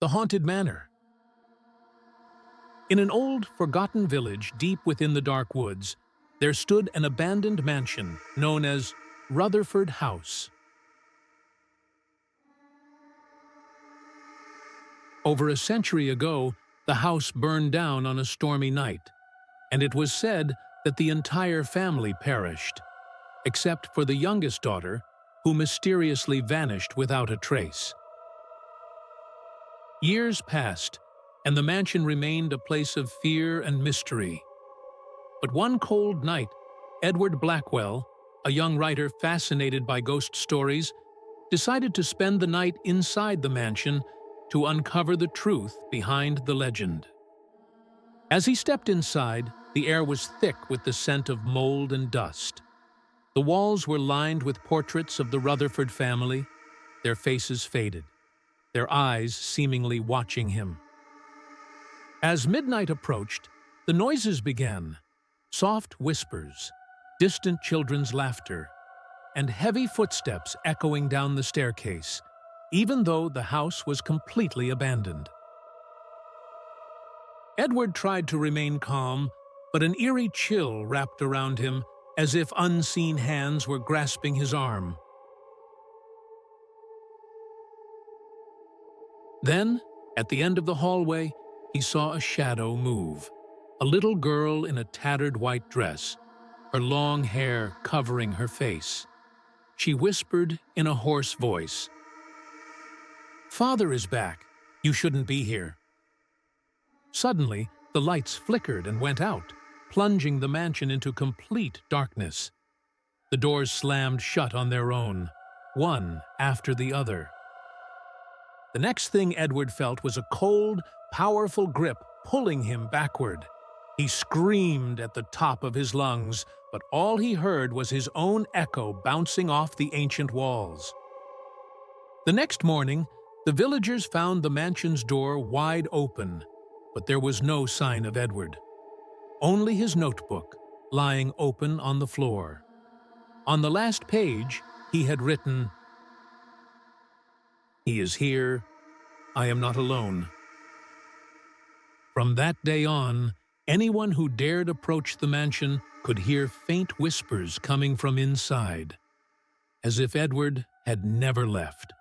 The Haunted Manor. In an old, forgotten village deep within the dark woods, there stood an abandoned mansion known as Rutherford House. Over a century ago, the house burned down on a stormy night, and it was said that the entire family perished, except for the youngest daughter, who mysteriously vanished without a trace. Years passed, and the mansion remained a place of fear and mystery. But one cold night, Edward Blackwell, a young writer fascinated by ghost stories, decided to spend the night inside the mansion to uncover the truth behind the legend. As he stepped inside, the air was thick with the scent of mold and dust. The walls were lined with portraits of the Rutherford family, their faces faded, their eyes seemingly watching him. As midnight approached, the noises began. Soft whispers, distant children's laughter, and heavy footsteps echoing down the staircase, even though the house was completely abandoned. Edward tried to remain calm, but an eerie chill wrapped around him as if unseen hands were grasping his arm. Then, at the end of the hallway, he saw a shadow move. A little girl in a tattered white dress, her long hair covering her face. She whispered in a hoarse voice, "Father is back. You shouldn't be here." Suddenly, the lights flickered and went out, plunging the mansion into complete darkness. The doors slammed shut on their own, one after the other. The next thing Edward felt was a cold, powerful grip pulling him backward. He screamed at the top of his lungs, but all he heard was his own echo bouncing off the ancient walls. The next morning, the villagers found the mansion's door wide open, but there was no sign of Edward. Only his notebook, lying open on the floor. On the last page, he had written, "He is here. I am not alone." From that day on, anyone who dared approach the mansion could hear faint whispers coming from inside, as if Edward had never left.